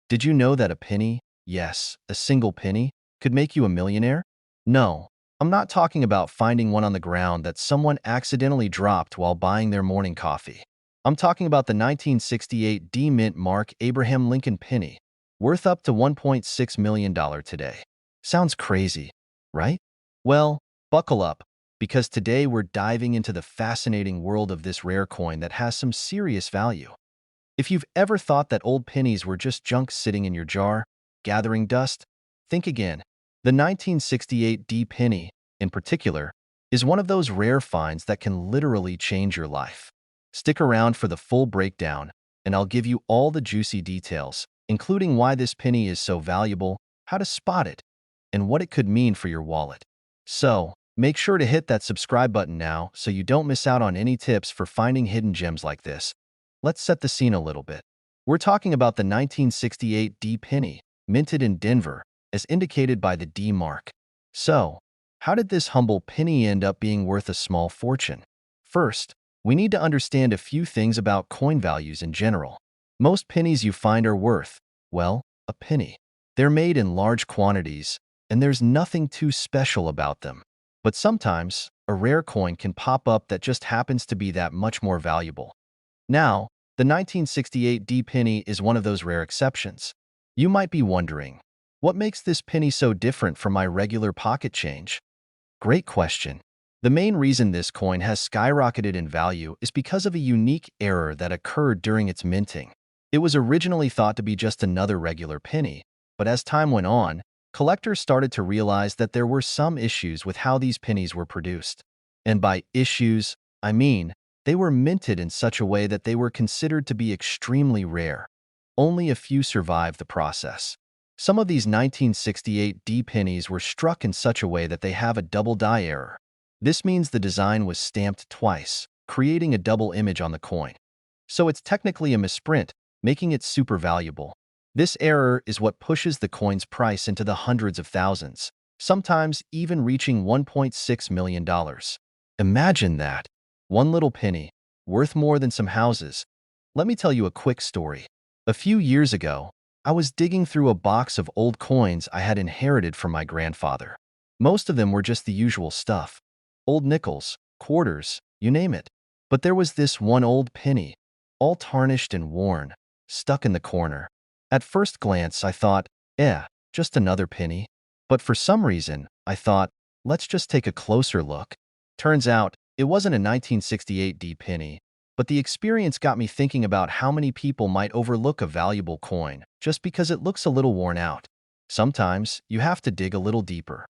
Did you know that a penny, yes, a single penny, could make you a millionaire? No, I'm not talking about finding one on the ground that someone accidentally dropped while buying their morning coffee. I'm talking about the 1968 D Mint Mark Abraham Lincoln penny, worth up to $1.6 million today. Sounds crazy, right? Well, buckle up, because today we're diving into the fascinating world of this rare coin that has some serious value. If you've ever thought that old pennies were just junk sitting in your jar, gathering dust, think again. The 1968 D penny, in particular, is one of those rare finds that can literally change your life. Stick around for the full breakdown, and I'll give you all the juicy details, including why this penny is so valuable, how to spot it, and what it could mean for your wallet. So, make sure to hit that subscribe button now so you don't miss out on any tips for finding hidden gems like this. Let's set the scene a little bit. We're talking about the 1968 D penny, minted in Denver, as indicated by the D mark. So, how did this humble penny end up being worth a small fortune? First, we need to understand a few things about coin values in general. Most pennies you find are worth, well, a penny. They're made in large quantities, and there's nothing too special about them. But sometimes, a rare coin can pop up that just happens to be that much more valuable. Now, the 1968 D penny is one of those rare exceptions. You might be wondering, what makes this penny so different from my regular pocket change? Great question. The main reason this coin has skyrocketed in value is because of a unique error that occurred during its minting. It was originally thought to be just another regular penny, but as time went on, collectors started to realize that there were some issues with how these pennies were produced. And by issues, I mean they were minted in such a way that they were considered to be extremely rare. Only a few survived the process. Some of these 1968 D pennies were struck in such a way that they have a double die error. This means the design was stamped twice, creating a double image on the coin. So it's technically a misprint, making it super valuable. This error is what pushes the coin's price into the hundreds of thousands, sometimes even reaching $1.6 million. Imagine that. One little penny, worth more than some houses. Let me tell you a quick story. A few years ago, I was digging through a box of old coins I had inherited from my grandfather. Most of them were just the usual stuff. Old nickels, quarters, you name it. But there was this one old penny, all tarnished and worn, stuck in the corner. At first glance, I thought, just another penny. But for some reason, I thought, let's just take a closer look. Turns out, it wasn't a 1968 D penny, but the experience got me thinking about how many people might overlook a valuable coin just because it looks a little worn out. Sometimes, you have to dig a little deeper.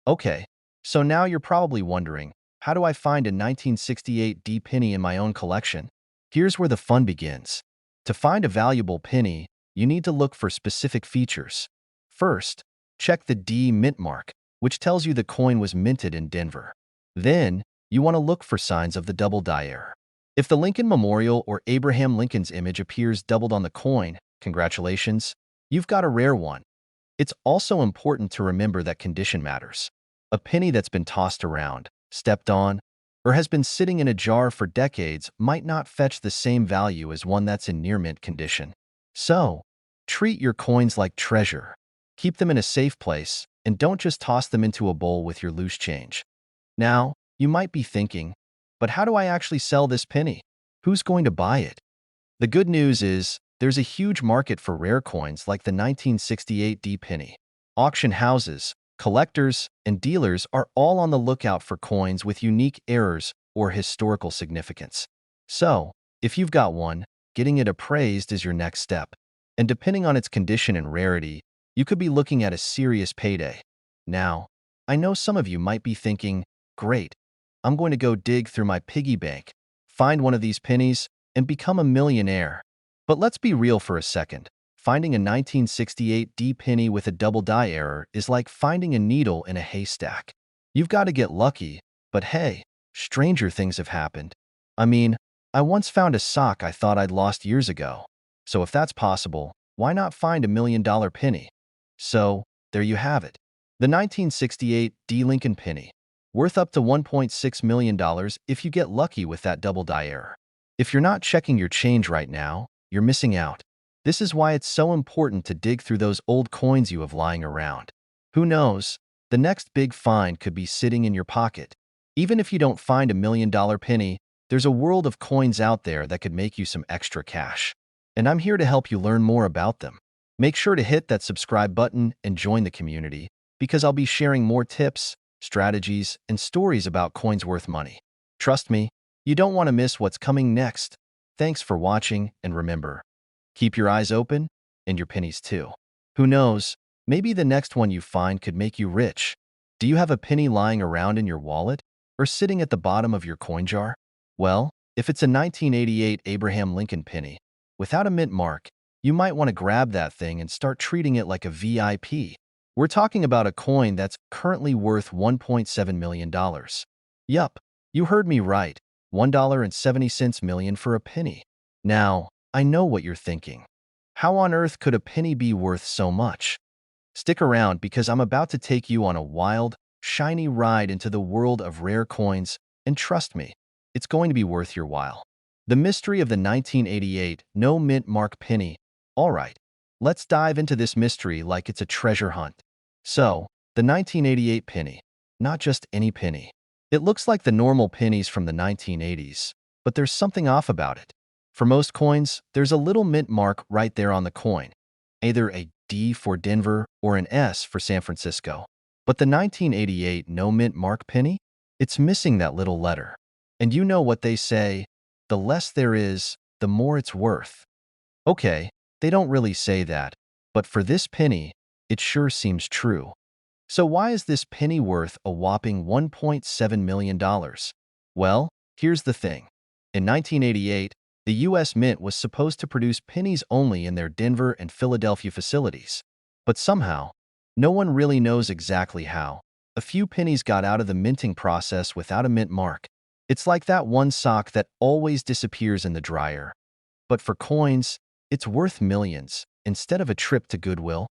Okay, so now you're probably wondering, how do I find a 1968 D penny in my own collection? Here's where the fun begins. To find a valuable penny, you need to look for specific features. First, check the D mint mark, which tells you the coin was minted in Denver. Then, you want to look for signs of the double die error. If the Lincoln Memorial or Abraham Lincoln's image appears doubled on the coin, congratulations, you've got a rare one. It's also important to remember that condition matters. A penny that's been tossed around, stepped on, or has been sitting in a jar for decades might not fetch the same value as one that's in near-mint condition. So, treat your coins like treasure. Keep them in a safe place, and don't just toss them into a bowl with your loose change. Now, you might be thinking, but how do I actually sell this penny? Who's going to buy it? The good news is, there's a huge market for rare coins like the 1968 D penny. Auction houses, collectors, and dealers are all on the lookout for coins with unique errors or historical significance. So, if you've got one, getting it appraised is your next step. And depending on its condition and rarity, you could be looking at a serious payday. Now, I know some of you might be thinking, great, I'm going to go dig through my piggy bank, find one of these pennies, and become a millionaire. But let's be real for a second. Finding a 1968 D penny with a double die error is like finding a needle in a haystack. You've got to get lucky, but hey, stranger things have happened. I mean, I once found a sock I thought I'd lost years ago. So if that's possible, why not find a $1 million penny? So, there you have it. The 1968 D Lincoln penny, worth up to $1.6 million if you get lucky with that double die error. If you're not checking your change right now, you're missing out. This is why it's so important to dig through those old coins you have lying around. Who knows? The next big find could be sitting in your pocket. Even if you don't find $1 million penny, there's a world of coins out there that could make you some extra cash. And I'm here to help you learn more about them. Make sure to hit that subscribe button and join the community, because I'll be sharing more tips, strategies, and stories about coins worth money. Trust me, you don't want to miss what's coming next. Thanks for watching, and remember, keep your eyes open and your pennies too. Who knows, maybe the next one you find could make you rich. Do you have a penny lying around in your wallet or sitting at the bottom of your coin jar? Well, if it's a 1988 Abraham Lincoln penny without a mint mark, you might want to grab that thing and start treating it like a VIP. We're talking about a coin that's currently worth $1.7 million. Yup, you heard me right, $1.70 million for a penny. Now, I know what you're thinking. How on earth could a penny be worth so much? Stick around, because I'm about to take you on a wild, shiny ride into the world of rare coins, and trust me, it's going to be worth your while. The mystery of the 1988 no mint mark penny. All right, let's dive into this mystery like it's a treasure hunt. So, the 1988 penny, not just any penny. It looks like the normal pennies from the 1980s, but there's something off about it. For most coins, there's a little mint mark right there on the coin, either a D for Denver or an S for San Francisco. But the 1988 no mint mark penny? It's missing that little letter. And you know what they say, the less there is, the more it's worth. Okay, they don't really say that, but for this penny, it sure seems true. So why is this penny worth a whopping $1.7 million? Well, here's the thing. In 1988, the U.S. Mint was supposed to produce pennies only in their Denver and Philadelphia facilities. But somehow, no one really knows exactly how, a few pennies got out of the minting process without a mint mark. It's like that one sock that always disappears in the dryer. But for coins, it's worth millions instead of a trip to Goodwill.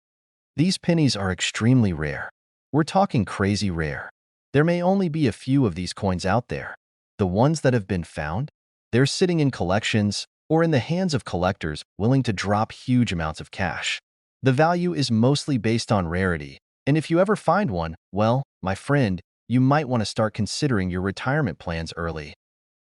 These pennies are extremely rare. We're talking crazy rare. There may only be a few of these coins out there. The ones that have been found, they're sitting in collections or in the hands of collectors willing to drop huge amounts of cash. The value is mostly based on rarity, and if you ever find one, well, my friend, you might want to start considering your retirement plans early.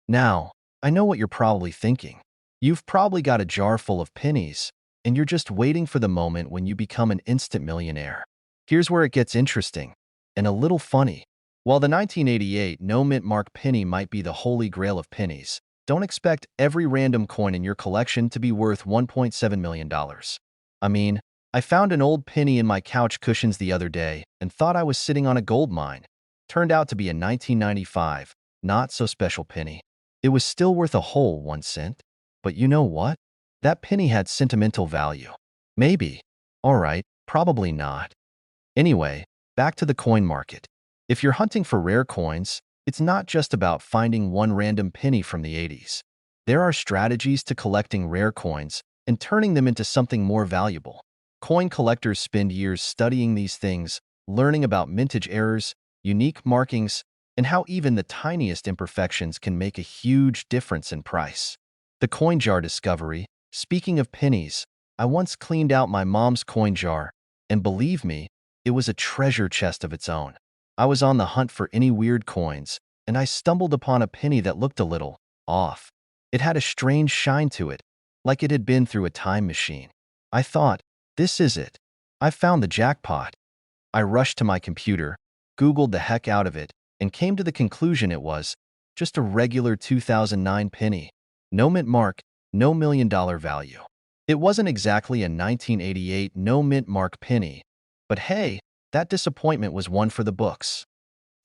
Now, I know what you're probably thinking. You've probably got a jar full of pennies, and you're just waiting for the moment when you become an instant millionaire. Here's where it gets interesting and a little funny. While the 1988 no mint mark penny might be the holy grail of pennies, don't expect every random coin in your collection to be worth $1.7 million. I mean, I found an old penny in my couch cushions the other day and thought I was sitting on a gold mine. Turned out to be a 1995, not-so-special penny. It was still worth a whole 1 cent. But you know what? That penny had sentimental value. Maybe. All right, probably not. Anyway, back to the coin market. If you're hunting for rare coins, it's not just about finding one random penny from the 80s. There are strategies to collecting rare coins and turning them into something more valuable. Coin collectors spend years studying these things, learning about mintage errors, unique markings, and how even the tiniest imperfections can make a huge difference in price. The coin jar discovery. Speaking of pennies, I once cleaned out my mom's coin jar, and believe me, it was a treasure chest of its own. I was on the hunt for any weird coins, and I stumbled upon a penny that looked a little off. It had a strange shine to it, like it had been through a time machine. I thought, this is it. I found the jackpot. I rushed to my computer, Googled the heck out of it, and came to the conclusion it was just a regular 2009 penny. No mint mark, no million-dollar value. It wasn't exactly a 1988 no mint mark penny, but hey, that disappointment was one for the books.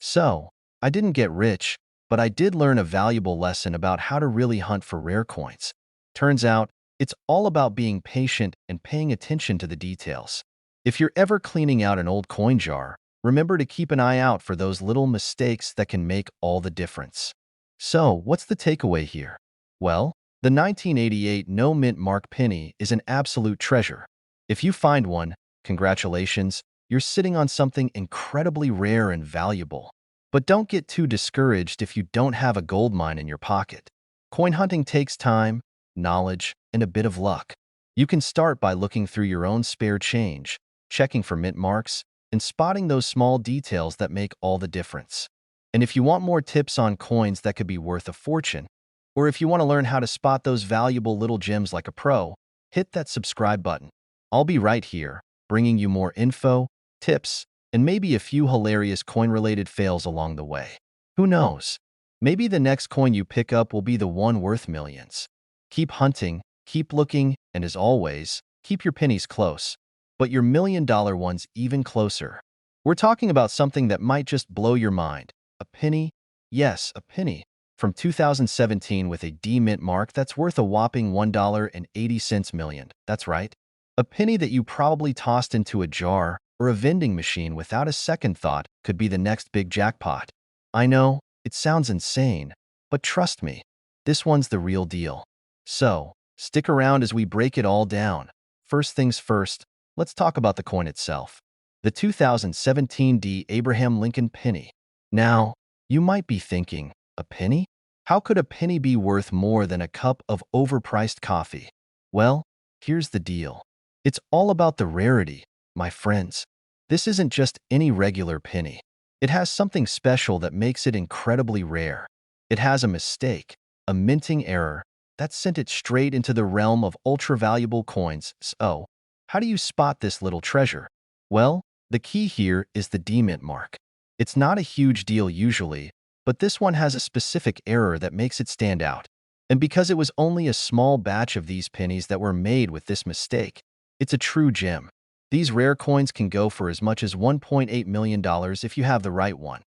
So, I didn't get rich, but I did learn a valuable lesson about how to really hunt for rare coins. Turns out, it's all about being patient and paying attention to the details. If you're ever cleaning out an old coin jar, remember to keep an eye out for those little mistakes that can make all the difference. So, what's the takeaway here? Well, the 1988 no mint mark penny is an absolute treasure. If you find one, congratulations, you're sitting on something incredibly rare and valuable. But don't get too discouraged if you don't have a gold mine in your pocket. Coin hunting takes time, knowledge, and a bit of luck. You can start by looking through your own spare change, checking for mint marks, and spotting those small details that make all the difference. And if you want more tips on coins that could be worth a fortune, or if you want to learn how to spot those valuable little gems like a pro, hit that subscribe button. I'll be right here, bringing you more info, tips, and maybe a few hilarious coin-related fails along the way. Who knows? Maybe the next coin you pick up will be the one worth millions. Keep hunting, keep looking, and as always, keep your pennies close, but your million-dollar ones even closer. We're talking about something that might just blow your mind. A penny? Yes, a penny. From 2017 with a D mint mark that's worth a whopping $1.80 million. That's right. A penny that you probably tossed into a jar or a vending machine without a second thought could be the next big jackpot. I know, it sounds insane, but trust me, this one's the real deal. So, stick around as we break it all down. First things first, let's talk about the coin itself. The 2017 D Abraham Lincoln penny. Now, you might be thinking, a penny? How could a penny be worth more than a cup of overpriced coffee? Well, here's the deal. It's all about the rarity, my friends. This isn't just any regular penny. It has something special that makes it incredibly rare. It has a mistake, a minting error, that sent it straight into the realm of ultra-valuable coins. So, how do you spot this little treasure? Well, the key here is the demint mark. It's not a huge deal usually, but this one has a specific error that makes it stand out. And because it was only a small batch of these pennies that were made with this mistake, it's a true gem. These rare coins can go for as much as $1.8 million if you have the right one.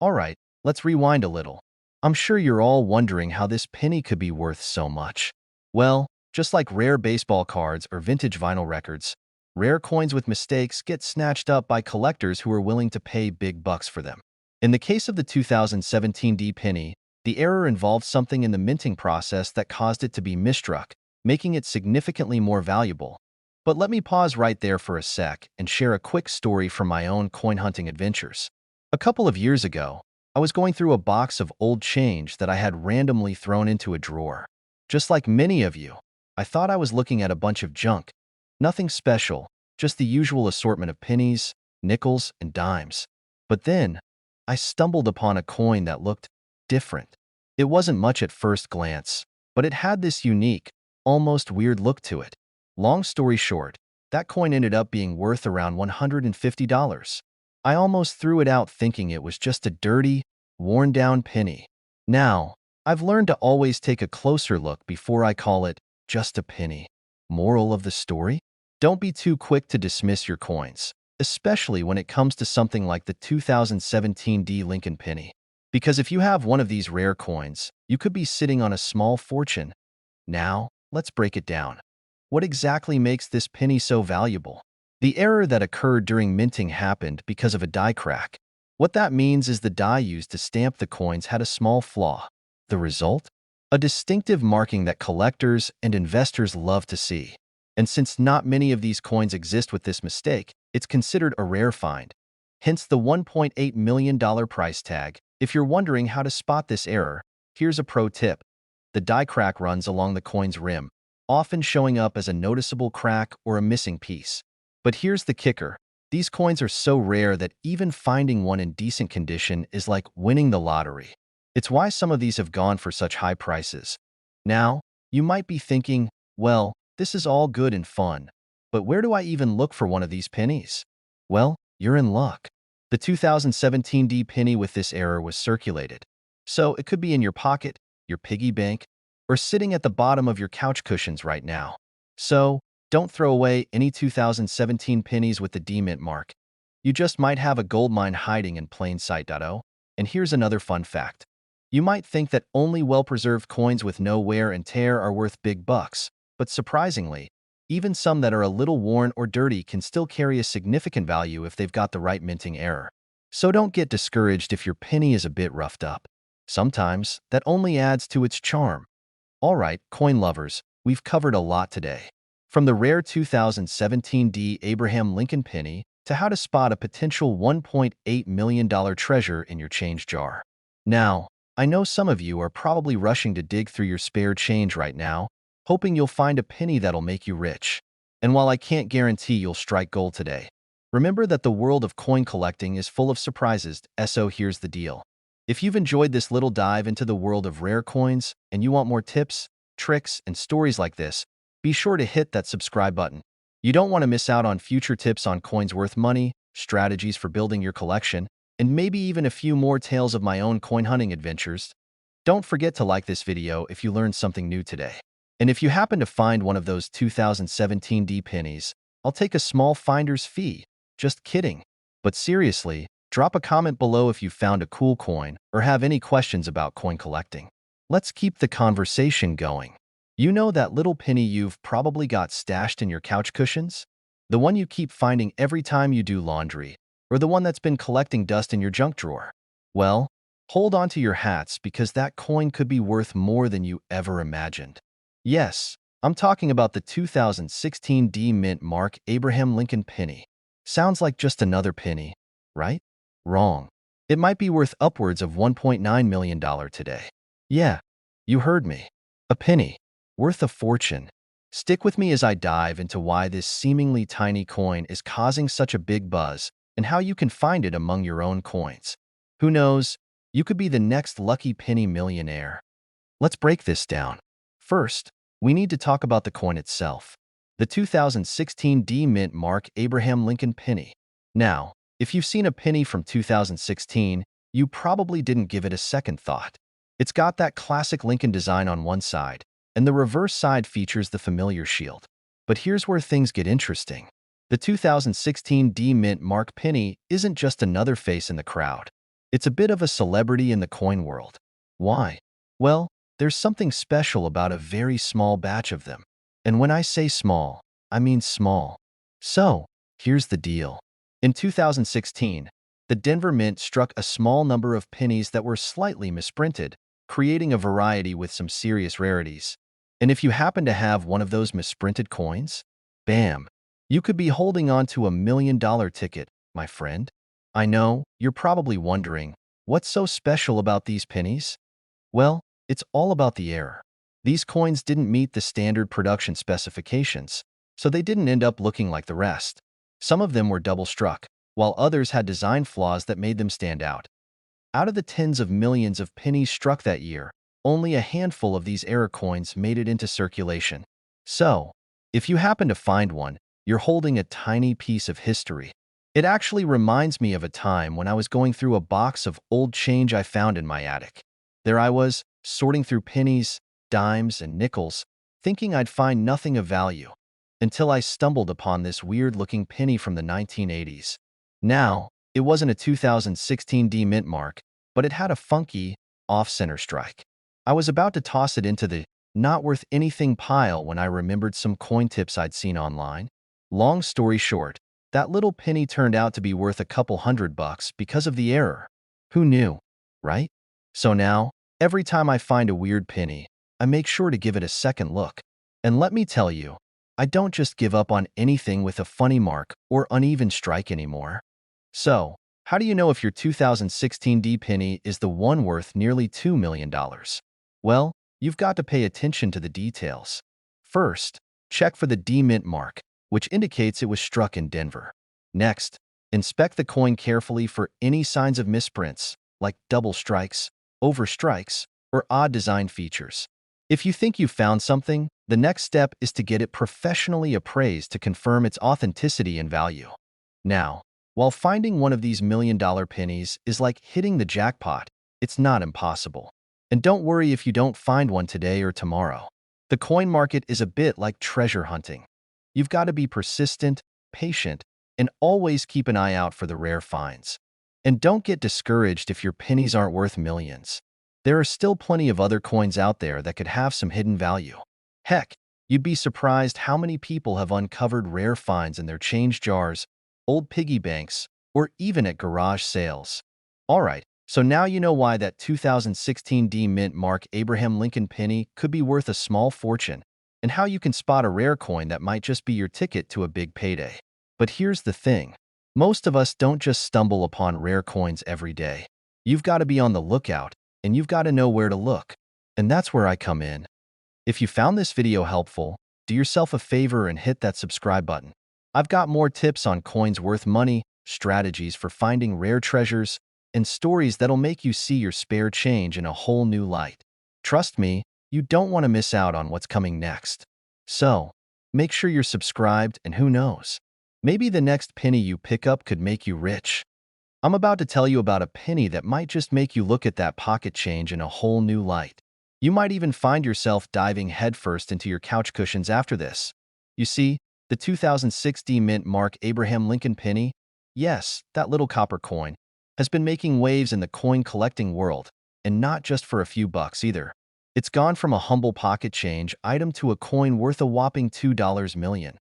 Alright, let's rewind a little. I'm sure you're all wondering how this penny could be worth so much. Well, just like rare baseball cards or vintage vinyl records, rare coins with mistakes get snatched up by collectors who are willing to pay big bucks for them. In the case of the 2017 D penny, the error involved something in the minting process that caused it to be misstruck, making it significantly more valuable. But let me pause right there for a sec and share a quick story from my own coin hunting adventures. A couple of years ago, I was going through a box of old change that I had randomly thrown into a drawer. Just like many of you, I thought I was looking at a bunch of junk. Nothing special, just the usual assortment of pennies, nickels, and dimes. But then, I stumbled upon a coin that looked different. It wasn't much at first glance, but it had this unique, almost weird look to it. Long story short, that coin ended up being worth around $150. I almost threw it out thinking it was just a dirty, worn-down penny. Now, I've learned to always take a closer look before I call it just a penny. Moral of the story? Don't be too quick to dismiss your coins, especially when it comes to something like the 2017 D Lincoln penny. Because if you have one of these rare coins, you could be sitting on a small fortune. Now, let's break it down. What exactly makes this penny so valuable? The error that occurred during minting happened because of a die crack. What that means is the die used to stamp the coins had a small flaw. The result? A distinctive marking that collectors and investors love to see. And since not many of these coins exist with this mistake, it's considered a rare find. Hence the $1.8 million price tag. If you're wondering how to spot this error, here's a pro tip. The die crack runs along the coin's rim, often showing up as a noticeable crack or a missing piece. But here's the kicker. These coins are so rare that even finding one in decent condition is like winning the lottery. It's why some of these have gone for such high prices. Now, you might be thinking, well, this is all good and fun, but where do I even look for one of these pennies? Well, you're in luck. The 2017 D penny with this error was circulated. So it could be in your pocket, your piggy bank, or sitting at the bottom of your couch cushions right now. So, don't throw away any 2017 pennies with the D mint mark. You just might have a gold mine hiding in plain sight. And here's another fun fact. You might think that only well-preserved coins with no wear and tear are worth big bucks, but surprisingly, even some that are a little worn or dirty can still carry a significant value if they've got the right minting error. So don't get discouraged if your penny is a bit roughed up. Sometimes, that only adds to its charm. Alright, coin lovers, we've covered a lot today. From the rare 2017 D Abraham Lincoln penny to how to spot a potential $1.8 million treasure in your change jar. Now, I know some of you are probably rushing to dig through your spare change right now, hoping you'll find a penny that'll make you rich. And while I can't guarantee you'll strike gold today, remember that the world of coin collecting is full of surprises. So here's the deal. If you've enjoyed this little dive into the world of rare coins and you want more tips, tricks, and stories like this, be sure to hit that subscribe button. You don't want to miss out on future tips on coins worth money, strategies for building your collection, and maybe even a few more tales of my own coin hunting adventures. Don't forget to like this video if you learned something new today. And if you happen to find one of those 2017 D pennies, I'll take a small finder's fee. Just kidding. But seriously, drop a comment below if you found a cool coin or have any questions about coin collecting. Let's keep the conversation going. You know that little penny you've probably got stashed in your couch cushions? The one you keep finding every time you do laundry, or the one that's been collecting dust in your junk drawer? Well, hold on to your hats because that coin could be worth more than you ever imagined. Yes, I'm talking about the 2016 D Mint Mark Abraham Lincoln penny. Sounds like just another penny, right? Wrong. It might be worth upwards of $1.9 million today. Yeah, you heard me. A penny. Worth a fortune. Stick with me as I dive into why this seemingly tiny coin is causing such a big buzz and how you can find it among your own coins. Who knows? You could be the next lucky penny millionaire. Let's break this down. First, we need to talk about the coin itself. The 2016 D Mint Mark Abraham Lincoln penny. Now, if you've seen a penny from 2016, you probably didn't give it a second thought. It's got that classic Lincoln design on one side, and the reverse side features the familiar shield. But here's where things get interesting. The 2016 D Mint Mark penny isn't just another face in the crowd. It's a bit of a celebrity in the coin world. Why? Well, there's something special about a very small batch of them. And when I say small, I mean small. So, here's the deal. In 2016, the Denver Mint struck a small number of pennies that were slightly misprinted, creating a variety with some serious rarities. And if you happen to have one of those misprinted coins, bam, you could be holding on to $1 million ticket, my friend. I know, you're probably wondering, what's so special about these pennies? Well, it's all about the error. These coins didn't meet the standard production specifications, so they didn't end up looking like the rest. Some of them were double-struck, while others had design flaws that made them stand out. Out of the tens of millions of pennies struck that year, only a handful of these error coins made it into circulation. So, if you happen to find one, you're holding a tiny piece of history. It actually reminds me of a time when I was going through a box of old change I found in my attic. There I was, sorting through pennies, dimes, and nickels, thinking I'd find nothing of value, until I stumbled upon this weird-looking penny from the 1980s. Now, it wasn't a 2016 D Mint Mark, but it had a funky, off-center strike. I was about to toss it into the not-worth-anything pile when I remembered some coin tips I'd seen online. Long story short, that little penny turned out to be worth a couple $100 because of the error. Who knew, right? So now, every time I find a weird penny, I make sure to give it a second look. And let me tell you, I don't just give up on anything with a funny mark or uneven strike anymore. So, how do you know if your 2016 D penny is the one worth nearly $2 million? Well, you've got to pay attention to the details. First, check for the D Mint mark, which indicates it was struck in Denver. Next, inspect the coin carefully for any signs of misprints, like double strikes, overstrikes, or odd design features. If you think you've found something, the next step is to get it professionally appraised to confirm its authenticity and value. Now, while finding one of these million-dollar pennies is like hitting the jackpot, it's not impossible. And don't worry if you don't find one today or tomorrow. The coin market is a bit like treasure hunting. You've got to be persistent, patient, and always keep an eye out for the rare finds. And don't get discouraged if your pennies aren't worth millions. There are still plenty of other coins out there that could have some hidden value. Heck, you'd be surprised how many people have uncovered rare finds in their change jars, old piggy banks, or even at garage sales. Alright, so now you know why that 2016 D Mint Mark Abraham Lincoln penny could be worth a small fortune, and how you can spot a rare coin that might just be your ticket to a big payday. But here's the thing. Most of us don't just stumble upon rare coins every day. You've got to be on the lookout, and you've got to know where to look. And that's where I come in. If you found this video helpful, do yourself a favor and hit that subscribe button. I've got more tips on coins worth money, strategies for finding rare treasures, and stories that'll make you see your spare change in a whole new light. Trust me, you don't want to miss out on what's coming next. So, make sure you're subscribed, and who knows, maybe the next penny you pick up could make you rich. I'm about to tell you about a penny that might just make you look at that pocket change in a whole new light. You might even find yourself diving headfirst into your couch cushions after this. You see, the 2006 D Mint Mark Abraham Lincoln penny, yes, that little copper coin, has been making waves in the coin collecting world, and not just for a few bucks either. It's gone from a humble pocket change item to a coin worth a whopping $2 million.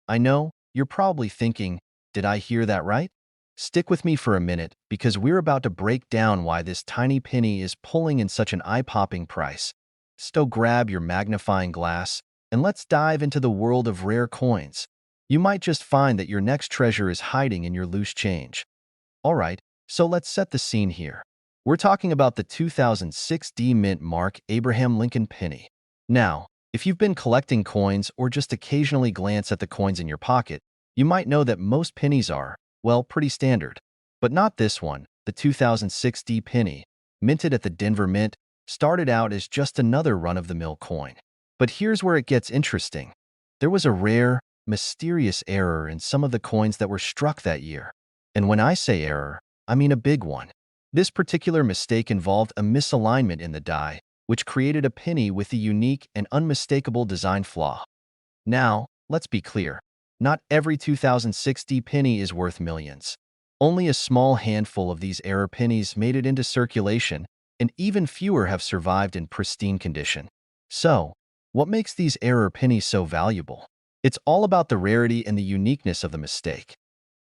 I know, you're probably thinking, did I hear that right? Stick with me for a minute because we're about to break down why this tiny penny is pulling in such an eye-popping price. So grab your magnifying glass and let's dive into the world of rare coins. You might just find that your next treasure is hiding in your loose change. Alright, so let's set the scene here. We're talking about the 2006 D Mint Mark Abraham Lincoln penny. Now, if you've been collecting coins or just occasionally glance at the coins in your pocket, you might know that most pennies are, well, pretty standard. But not this one. The 2006 D penny, minted at the Denver Mint, started out as just another run-of-the-mill coin. But here's where it gets interesting. There was a rare, mysterious error in some of the coins that were struck that year. And when I say error, I mean a big one. This particular mistake involved a misalignment in the die, which created a penny with a unique and unmistakable design flaw. Now, let's be clear. Not every 2006 D penny is worth millions. Only a small handful of these error pennies made it into circulation, and even fewer have survived in pristine condition. So, what makes these error pennies so valuable? It's all about the rarity and the uniqueness of the mistake.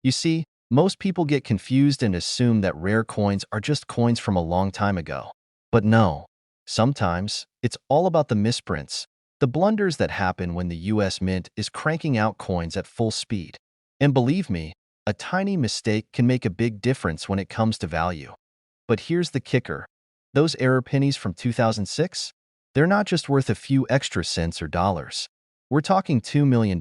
You see, most people get confused and assume that rare coins are just coins from a long time ago. But no, sometimes it's all about the misprints, the blunders that happen when the US Mint is cranking out coins at full speed. And believe me, a tiny mistake can make a big difference when it comes to value. But here's the kicker. Those error pennies from 2006? They're not just worth a few extra cents or dollars. We're talking $2 million.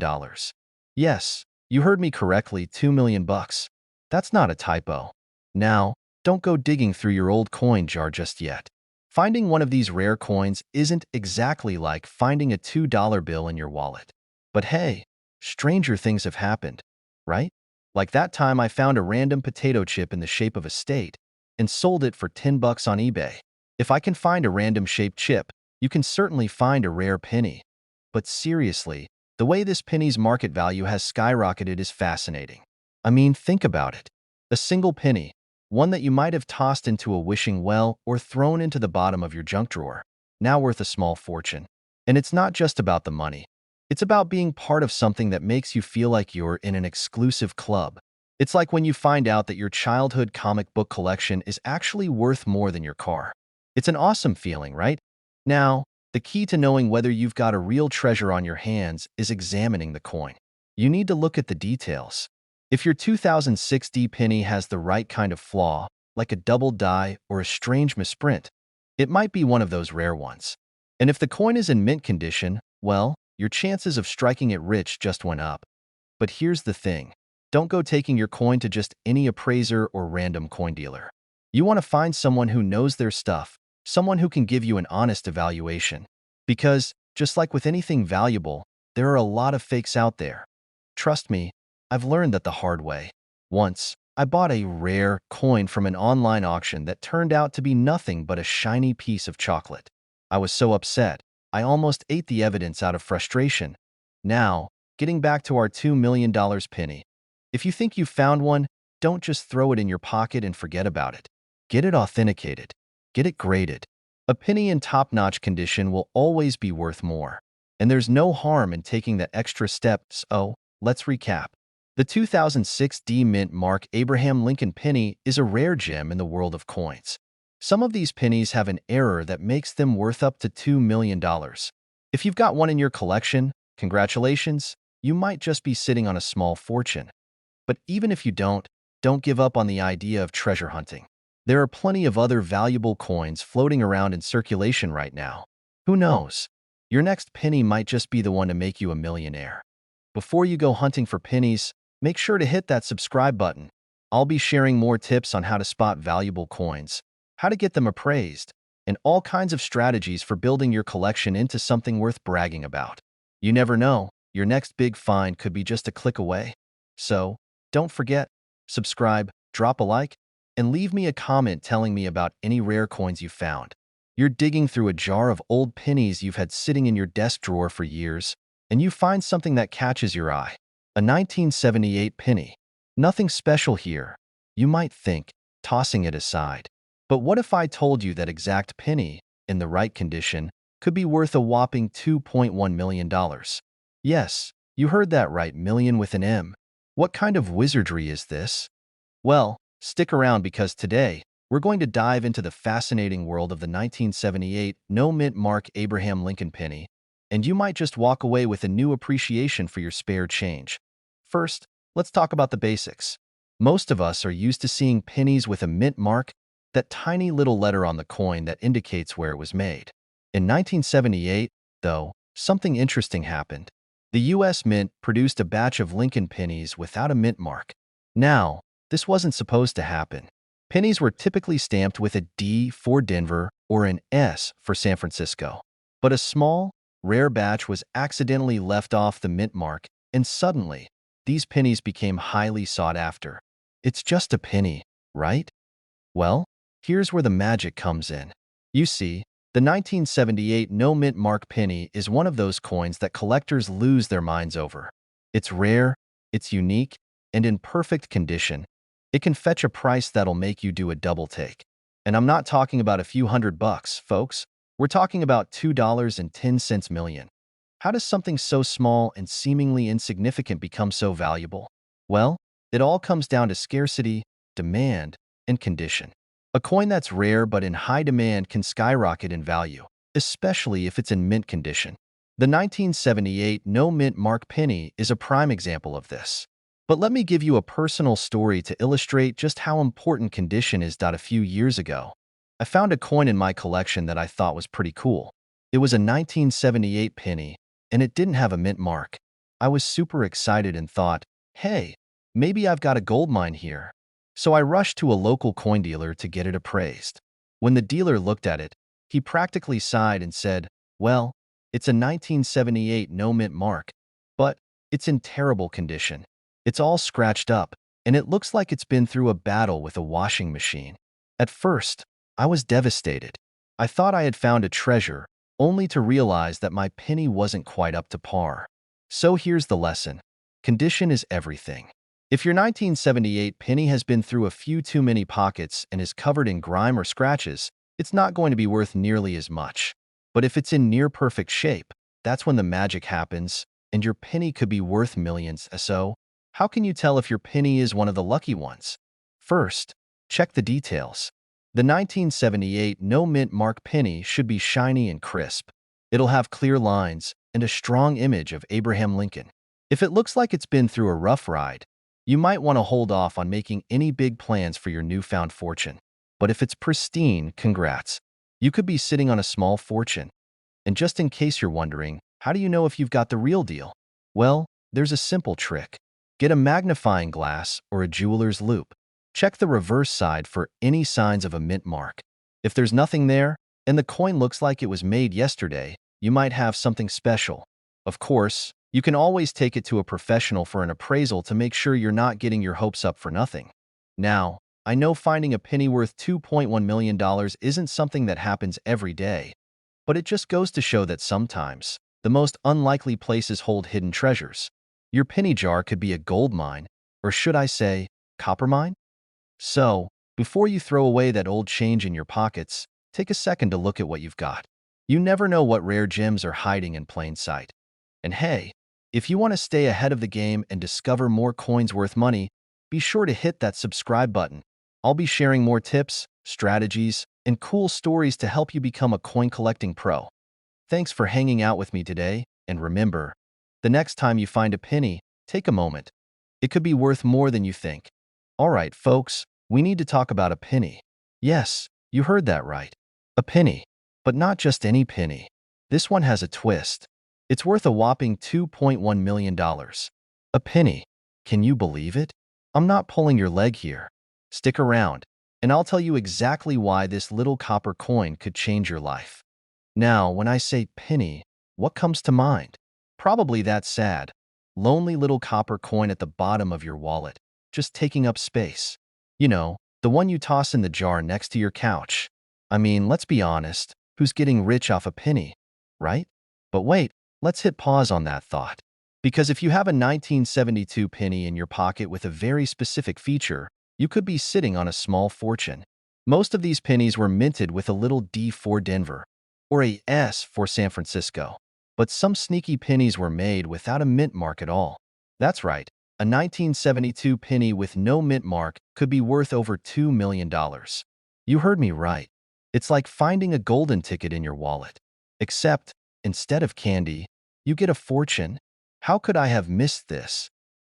Yes, you heard me correctly, $2 million bucks. That's not a typo. Now, don't go digging through your old coin jar just yet. Finding one of these rare coins isn't exactly like finding a $2 bill in your wallet. But hey, stranger things have happened, right? Like that time I found a random potato chip in the shape of a state and sold it for 10 bucks on eBay. If I can find a random shaped chip, you can certainly find a rare penny. But seriously, the way this penny's market value has skyrocketed is fascinating. I mean, think about it. A single penny, one that you might have tossed into a wishing well or thrown into the bottom of your junk drawer, now worth a small fortune. And it's not just about the money. It's about being part of something that makes you feel like you're in an exclusive club. It's like when you find out that your childhood comic book collection is actually worth more than your car. It's an awesome feeling, right? Now, the key to knowing whether you've got a real treasure on your hands is examining the coin. You need to look at the details. If your 2006 D penny has the right kind of flaw, like a double die or a strange misprint, it might be one of those rare ones. And if the coin is in mint condition, well, your chances of striking it rich just went up. But here's the thing. Don't go taking your coin to just any appraiser or random coin dealer. You want to find someone who knows their stuff, someone who can give you an honest evaluation. Because, just like with anything valuable, there are a lot of fakes out there. Trust me, I've learned that the hard way. Once, I bought a rare coin from an online auction that turned out to be nothing but a shiny piece of chocolate. I was so upset, I almost ate the evidence out of frustration. Now, getting back to our $2 million penny. If you think you've found one, don't just throw it in your pocket and forget about it. Get it authenticated. Get it graded. A penny in top-notch condition will always be worth more. And there's no harm in taking that extra step. So, let's recap. The 2006 D Mint Mark Abraham Lincoln penny is a rare gem in the world of coins. Some of these pennies have an error that makes them worth up to $2 million. If you've got one in your collection, congratulations, you might just be sitting on a small fortune. But even if you don't give up on the idea of treasure hunting. There are plenty of other valuable coins floating around in circulation right now. Who knows? Your next penny might just be the one to make you a millionaire. Before you go hunting for pennies, make sure to hit that subscribe button. I'll be sharing more tips on how to spot valuable coins, how to get them appraised, and all kinds of strategies for building your collection into something worth bragging about. You never know, your next big find could be just a click away. So, don't forget, subscribe, drop a like, and leave me a comment telling me about any rare coins you found. You're digging through a jar of old pennies you've had sitting in your desk drawer for years, and you find something that catches your eye. A 1978 penny. Nothing special here, you might think, tossing it aside. But what if I told you that exact penny, in the right condition, could be worth a whopping $2.1 million? Yes, you heard that right, million with an M. What kind of wizardry is this? Well, stick around because today, we're going to dive into the fascinating world of the 1978 no-mint mark Abraham Lincoln penny, and you might just walk away with a new appreciation for your spare change. First, let's talk about the basics. Most of us are used to seeing pennies with a mint mark, that tiny little letter on the coin that indicates where it was made. In 1978, though, something interesting happened. The U.S. Mint produced a batch of Lincoln pennies without a mint mark. Now, this wasn't supposed to happen. Pennies were typically stamped with a D for Denver or an S for San Francisco. But a small, rare batch was accidentally left off the mint mark, and suddenly, these pennies became highly sought after. It's just a penny, right? Well, here's where the magic comes in. You see, the 1978 no-mint mark penny is one of those coins that collectors lose their minds over. It's rare, it's unique, and in perfect condition. It can fetch a price that'll make you do a double take. And I'm not talking about a few $100, folks. We're talking about $2.10 million. How does something so small and seemingly insignificant become so valuable? Well, it all comes down to scarcity, demand, and condition. A coin that's rare but in high demand can skyrocket in value, especially if it's in mint condition. The 1978 no-mint mark penny is a prime example of this. But let me give you a personal story to illustrate just how important condition is. A few years ago, I found a coin in my collection that I thought was pretty cool. It was a 1978 penny, and it didn't have a mint mark. I was super excited and thought, hey, maybe I've got a gold mine here. So I rushed to a local coin dealer to get it appraised. When the dealer looked at it, he practically sighed and said, well, it's a 1978 no mint mark, but it's in terrible condition. It's all scratched up, and it looks like it's been through a battle with a washing machine. At first, I was devastated. I thought I had found a treasure, only to realize that my penny wasn't quite up to par. So here's the lesson. Condition is everything. If your 1978 penny has been through a few too many pockets and is covered in grime or scratches, it's not going to be worth nearly as much. But if it's in near-perfect shape, that's when the magic happens, and your penny could be worth millions. So, how can you tell if your penny is one of the lucky ones? First, check the details. The 1978 no-mint mark penny should be shiny and crisp. It'll have clear lines and a strong image of Abraham Lincoln. If it looks like it's been through a rough ride, you might want to hold off on making any big plans for your newfound fortune. But if it's pristine, congrats. You could be sitting on a small fortune. And just in case you're wondering, how do you know if you've got the real deal? Well, there's a simple trick. Get a magnifying glass or a jeweler's loupe. Check the reverse side for any signs of a mint mark. If there's nothing there, and the coin looks like it was made yesterday, you might have something special. Of course, you can always take it to a professional for an appraisal to make sure you're not getting your hopes up for nothing. Now, I know finding a penny worth $2.1 million isn't something that happens every day, but it just goes to show that sometimes, the most unlikely places hold hidden treasures. Your penny jar could be a gold mine, or should I say, copper mine? So, before you throw away that old change in your pockets, take a second to look at what you've got. You never know what rare gems are hiding in plain sight. And hey, if you want to stay ahead of the game and discover more coins worth money, be sure to hit that subscribe button. I'll be sharing more tips, strategies, and cool stories to help you become a coin collecting pro. Thanks for hanging out with me today, and remember, the next time you find a penny, take a moment. It could be worth more than you think. All right, folks, we need to talk about a penny. Yes, you heard that right. A penny. But not just any penny. This one has a twist. It's worth a whopping $2.1 million. A penny. Can you believe it? I'm not pulling your leg here. Stick around, and I'll tell you exactly why this little copper coin could change your life. Now, when I say penny, what comes to mind? Probably that sad, lonely little copper coin at the bottom of your wallet, just taking up space. You know, the one you toss in the jar next to your couch. I mean, let's be honest, who's getting rich off a penny, right? But wait, let's hit pause on that thought. Because if you have a 1972 penny in your pocket with a very specific feature, you could be sitting on a small fortune. Most of these pennies were minted with a little D for Denver, or a S for San Francisco. But some sneaky pennies were made without a mint mark at all. That's right, a 1972 penny with no mint mark could be worth over $2 million. You heard me right. It's like finding a golden ticket in your wallet. Except, instead of candy, you get a fortune. How could I have missed this?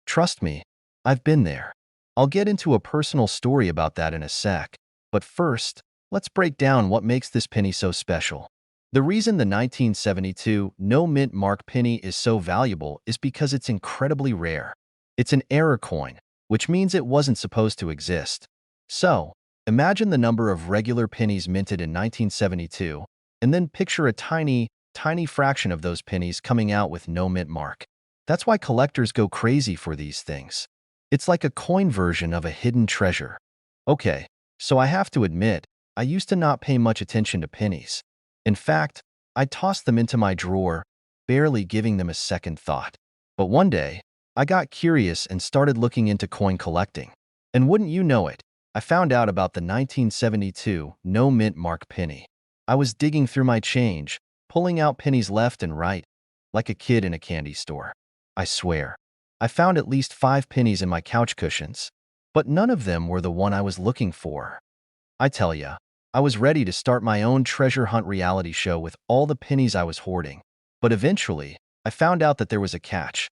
Trust me, I've been there. I'll get into a personal story about that in a sec. But first, let's break down what makes this penny so special. The reason the 1972 no mint mark penny is so valuable is because it's incredibly rare. It's an error coin, which means it wasn't supposed to exist. So, imagine the number of regular pennies minted in 1972, and then picture a tiny, tiny fraction of those pennies coming out with no mint mark. That's why collectors go crazy for these things. It's like a coin version of a hidden treasure. Okay, so I have to admit, I used to not pay much attention to pennies. In fact, I tossed them into my drawer, barely giving them a second thought. But one day, I got curious and started looking into coin collecting. And wouldn't you know it, I found out about the 1972 no mint mark penny. I was digging through my change, pulling out pennies left and right, like a kid in a candy store. I swear, I found at least 5 pennies in my couch cushions, but none of them were the one I was looking for. I tell ya, I was ready to start my own treasure hunt reality show with all the pennies I was hoarding. But eventually, I found out that there was a catch.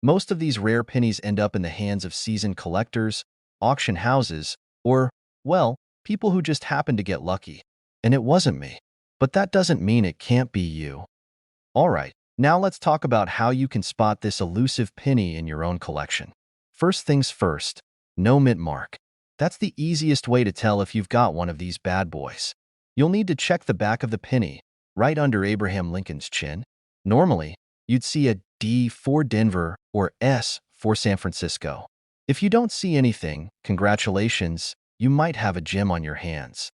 Most of these rare pennies end up in the hands of seasoned collectors, auction houses, or, well, people who just happen to get lucky. And it wasn't me. But that doesn't mean it can't be you. Alright, now let's talk about how you can spot this elusive penny in your own collection. First things first, no mint mark. That's the easiest way to tell if you've got one of these bad boys. You'll need to check the back of the penny, right under Abraham Lincoln's chin. Normally, you'd see a D for Denver or S for San Francisco. If you don't see anything, congratulations, you might have a gem on your hands.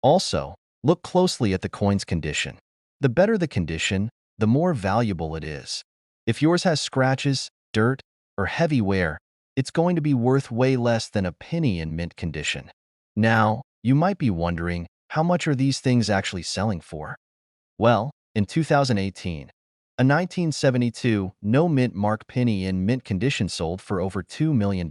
Also, look closely at the coin's condition. The better the condition, the more valuable it is. If yours has scratches, dirt, or heavy wear, it's going to be worth way less than a penny in mint condition. Now, you might be wondering, how much are these things actually selling for? Well, in 2018, a 1972 no mint mark penny in mint condition sold for over $2 million.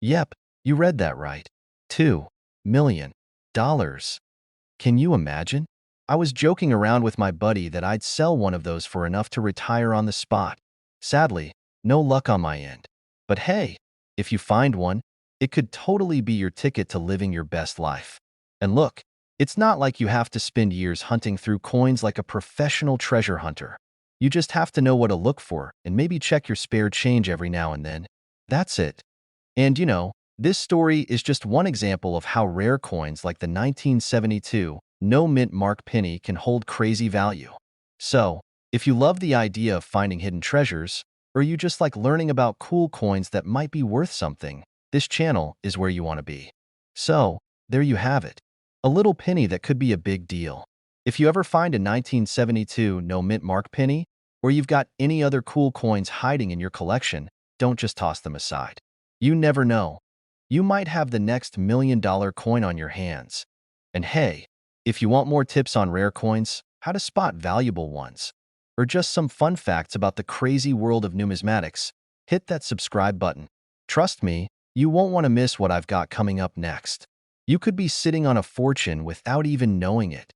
Yep, you read that right. $2 million. Can you imagine? I was joking around with my buddy that I'd sell one of those for enough to retire on the spot. Sadly, no luck on my end. But hey, if you find one, it could totally be your ticket to living your best life. And look, it's not like you have to spend years hunting through coins like a professional treasure hunter. You just have to know what to look for and maybe check your spare change every now and then. That's it. And you know, this story is just one example of how rare coins like the 1972 no mint mark penny can hold crazy value. So, if you love the idea of finding hidden treasures, or you just like learning about cool coins that might be worth something, this channel is where you want to be. So, there you have it. A little penny that could be a big deal. If you ever find a 1972 no mint mark penny, or you've got any other cool coins hiding in your collection, don't just toss them aside. You never know. You might have the next $1 million coin on your hands. And hey, if you want more tips on rare coins, how to spot valuable ones, or just some fun facts about the crazy world of numismatics, hit that subscribe button. Trust me, you won't want to miss what I've got coming up next. You could be sitting on a fortune without even knowing it.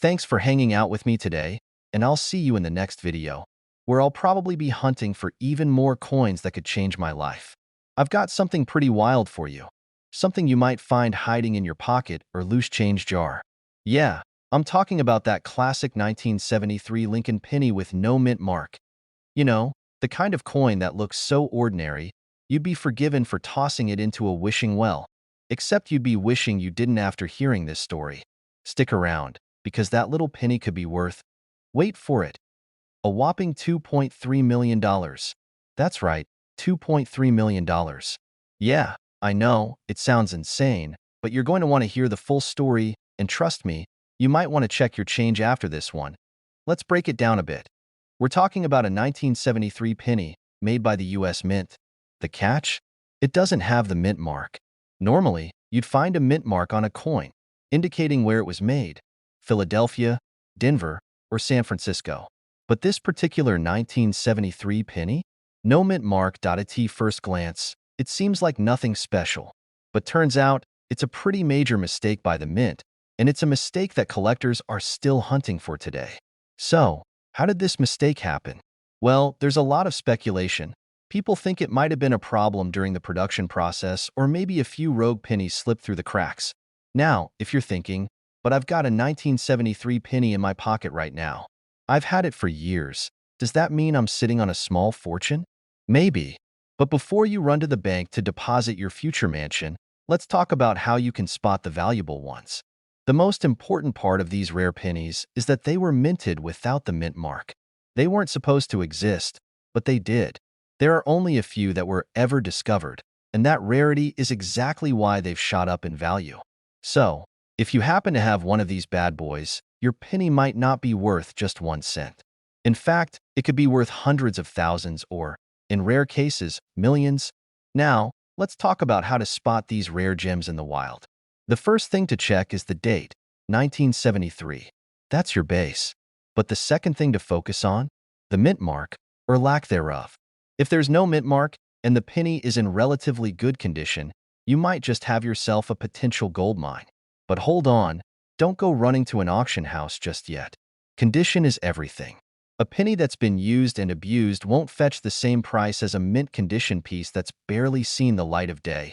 Thanks for hanging out with me today, and I'll see you in the next video, where I'll probably be hunting for even more coins that could change my life. I've got something pretty wild for you. Something you might find hiding in your pocket or loose change jar. Yeah, I'm talking about that classic 1973 Lincoln penny with no mint mark. You know, the kind of coin that looks so ordinary, you'd be forgiven for tossing it into a wishing well. Except you'd be wishing you didn't after hearing this story. Stick around, because that little penny could be worth, wait for it, a whopping $2.3 million. That's right, $2.3 million. Yeah, I know, it sounds insane, but you're going to want to hear the full story, and trust me, you might want to check your change after this one. Let's break it down a bit. We're talking about a 1973 penny made by the US Mint. The catch? It doesn't have the mint mark. Normally, you'd find a mint mark on a coin, indicating where it was made: Philadelphia, Denver, or San Francisco. But this particular 1973 penny? No mint mark. At first glance, it seems like nothing special. But turns out, it's a pretty major mistake by the mint, and it's a mistake that collectors are still hunting for today. So, how did this mistake happen? Well, there's a lot of speculation. People think it might have been a problem during the production process, or maybe a few rogue pennies slipped through the cracks. Now, if you're thinking, but I've got a 1973 penny in my pocket right now. I've had it for years. Does that mean I'm sitting on a small fortune? Maybe. But before you run to the bank to deposit your future mansion, let's talk about how you can spot the valuable ones. The most important part of these rare pennies is that they were minted without the mint mark. They weren't supposed to exist, but they did. There are only a few that were ever discovered, and that rarity is exactly why they've shot up in value. So, if you happen to have one of these bad boys, your penny might not be worth just 1 cent. In fact, it could be worth hundreds of thousands or, in rare cases, millions. Now, let's talk about how to spot these rare gems in the wild. The first thing to check is the date, 1973. That's your base. But the second thing to focus on? The mint mark, or lack thereof. If there's no mint mark, and the penny is in relatively good condition, you might just have yourself a potential gold mine. But hold on, don't go running to an auction house just yet. Condition is everything. A penny that's been used and abused won't fetch the same price as a mint condition piece that's barely seen the light of day.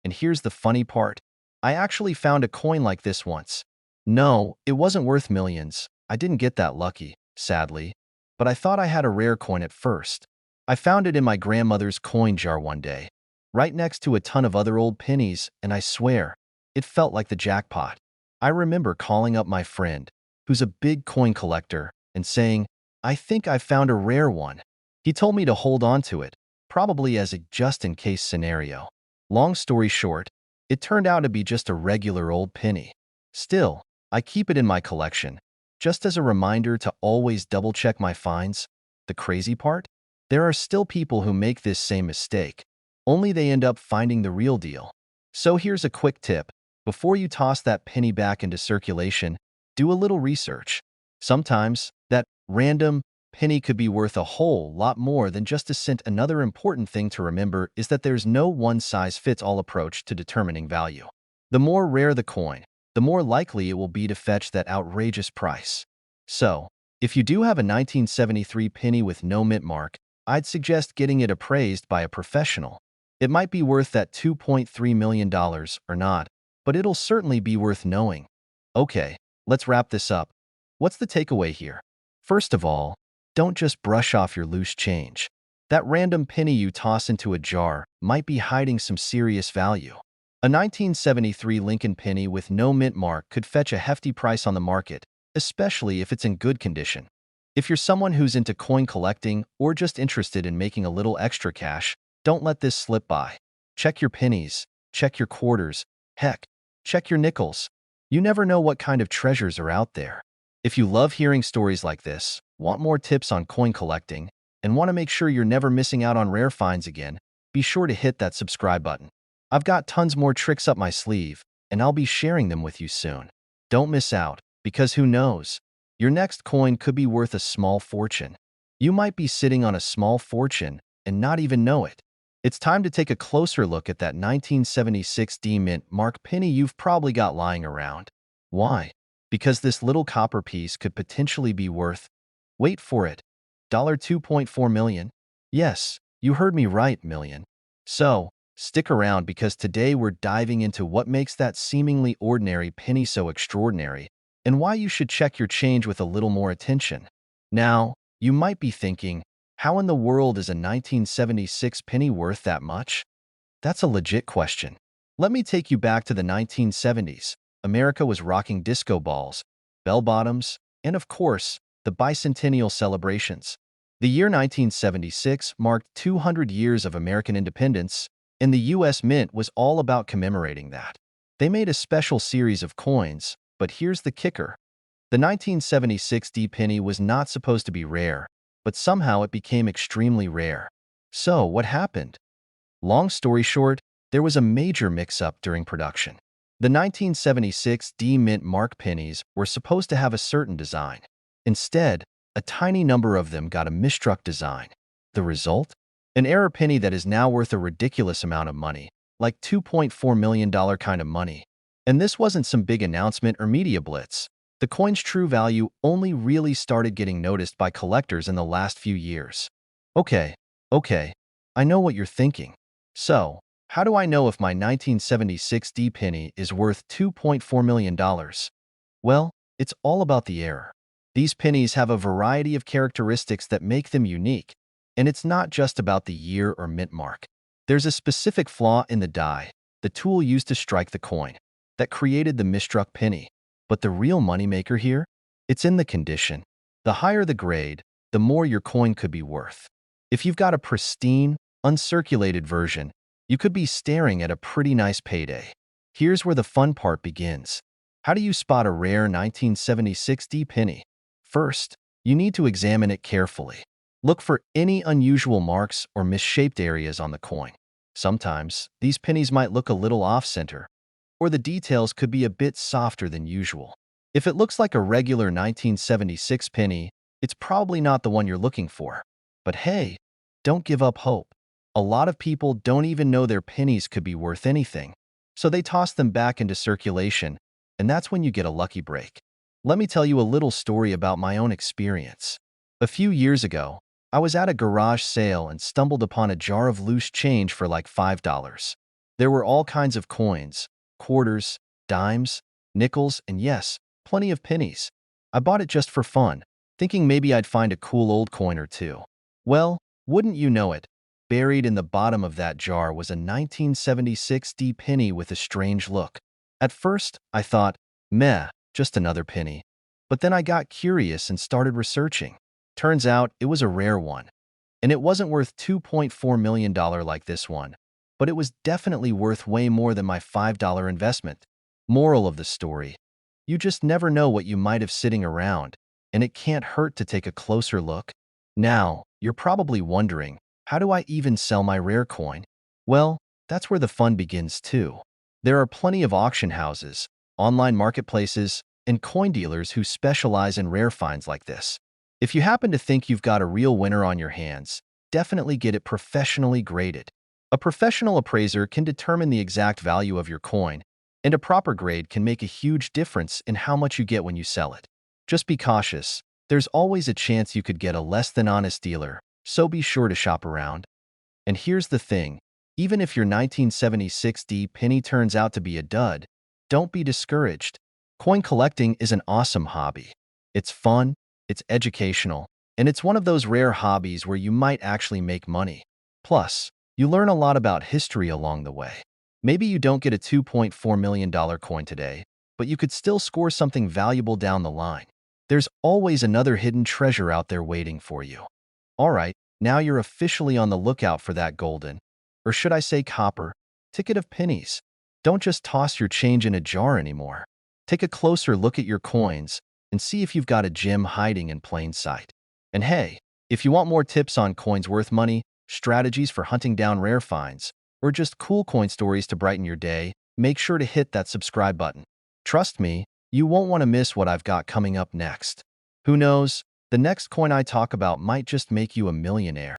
And here's the funny part. I actually found a coin like this once. No, it wasn't worth millions. I didn't get that lucky, sadly. But I thought I had a rare coin at first. I found it in my grandmother's coin jar one day, right next to a ton of other old pennies, and I swear, it felt like the jackpot. I remember calling up my friend, who's a big coin collector, and saying, "I think I found a rare one." He told me to hold on to it, probably as a just-in-case scenario. Long story short, it turned out to be just a regular old penny. Still, I keep it in my collection, just as a reminder to always double-check my finds. The crazy part? There are still people who make this same mistake, only they end up finding the real deal. So here's a quick tip. Before you toss that penny back into circulation, do a little research. Sometimes, that random penny could be worth a whole lot more than just a cent. Another important thing to remember is that there's no one-size-fits-all approach to determining value. The more rare the coin, the more likely it will be to fetch that outrageous price. So, if you do have a 1973 penny with no mint mark, I'd suggest getting it appraised by a professional. It might be worth that $2.3 million or not, but it'll certainly be worth knowing. Okay, let's wrap this up. What's the takeaway here? First of all, don't just brush off your loose change. That random penny you toss into a jar might be hiding some serious value. A 1973 Lincoln penny with no mint mark could fetch a hefty price on the market, especially if it's in good condition. If you're someone who's into coin collecting or just interested in making a little extra cash, don't let this slip by. Check your pennies, check your quarters, heck, check your nickels. You never know what kind of treasures are out there. If you love hearing stories like this, want more tips on coin collecting, and want to make sure you're never missing out on rare finds again, be sure to hit that subscribe button. I've got tons more tricks up my sleeve, and I'll be sharing them with you soon. Don't miss out, because who knows? Your next coin could be worth a small fortune. You might be sitting on a small fortune and not even know it. It's time to take a closer look at that 1976 D Mint mark penny you've probably got lying around. Why? Because this little copper piece could potentially be worth, wait for it, $2.4 million. Yes, you heard me right, million. So, stick around because today we're diving into what makes that seemingly ordinary penny so extraordinary, and why you should check your change with a little more attention. Now, you might be thinking, how in the world is a 1976 penny worth that much? That's a legit question. Let me take you back to the 1970s. America was rocking disco balls, bell-bottoms, and of course, the bicentennial celebrations. The year 1976 marked 200 years of American independence, and the U.S. Mint was all about commemorating that. They made a special series of coins, but here's the kicker. The 1976 D penny was not supposed to be rare, but somehow it became extremely rare. So, what happened? Long story short, there was a major mix-up during production. The 1976 D Mint Mark pennies were supposed to have a certain design. Instead, a tiny number of them got a misstruck design. The result? An error penny that is now worth a ridiculous amount of money, like $2.4 million kind of money. And this wasn't some big announcement or media blitz. The coin's true value only really started getting noticed by collectors in the last few years. Okay, I know what you're thinking. So, how do I know if my 1976 D penny is worth $2.4 million? Well, it's all about the error. These pennies have a variety of characteristics that make them unique, and it's not just about the year or mint mark. There's a specific flaw in the die, the tool used to strike the coin, that created the misstruck penny. But the real moneymaker here? It's in the condition. The higher the grade, the more your coin could be worth. If you've got a pristine, uncirculated version, you could be staring at a pretty nice payday. Here's where the fun part begins. How do you spot a rare 1976 D penny? First, you need to examine it carefully. Look for any unusual marks or misshaped areas on the coin. Sometimes, these pennies might look a little off-center, or the details could be a bit softer than usual. If it looks like a regular 1976 penny, it's probably not the one you're looking for. But hey, don't give up hope. A lot of people don't even know their pennies could be worth anything, so they toss them back into circulation, and that's when you get a lucky break. Let me tell you a little story about my own experience. A few years ago, I was at a garage sale and stumbled upon a jar of loose change for like $5. There were all kinds of coins, quarters, dimes, nickels, and yes, plenty of pennies. I bought it just for fun, thinking maybe I'd find a cool old coin or two. Well, wouldn't you know it, buried in the bottom of that jar was a 1976 D penny with a strange look. At first, I thought, meh, just another penny. But then I got curious and started researching. Turns out it was a rare one. And it wasn't worth $2.4 million like this one, but it was definitely worth way more than my $5 investment. Moral of the story: you just never know what you might have sitting around, and it can't hurt to take a closer look. Now, you're probably wondering, how do I even sell my rare coin? Well, that's where the fun begins too. There are plenty of auction houses, online marketplaces, and coin dealers who specialize in rare finds like this. If you happen to think you've got a real winner on your hands, definitely get it professionally graded. A professional appraiser can determine the exact value of your coin, and a proper grade can make a huge difference in how much you get when you sell it. Just be cautious. There's always a chance you could get a less than honest dealer, so be sure to shop around. And here's the thing, even if your 1976 D penny turns out to be a dud, don't be discouraged. Coin collecting is an awesome hobby. It's fun, it's educational, and it's one of those rare hobbies where you might actually make money. Plus, you learn a lot about history along the way. Maybe you don't get a $2.4 million coin today, but you could still score something valuable down the line. There's always another hidden treasure out there waiting for you. Alright, now you're officially on the lookout for that golden, or should I say copper, ticket of pennies. Don't just toss your change in a jar anymore. Take a closer look at your coins and see if you've got a gem hiding in plain sight. And hey, if you want more tips on coins worth money, strategies for hunting down rare finds, or just cool coin stories to brighten your day, make sure to hit that subscribe button. Trust me, you won't want to miss what I've got coming up next. Who knows, the next coin I talk about might just make you a millionaire.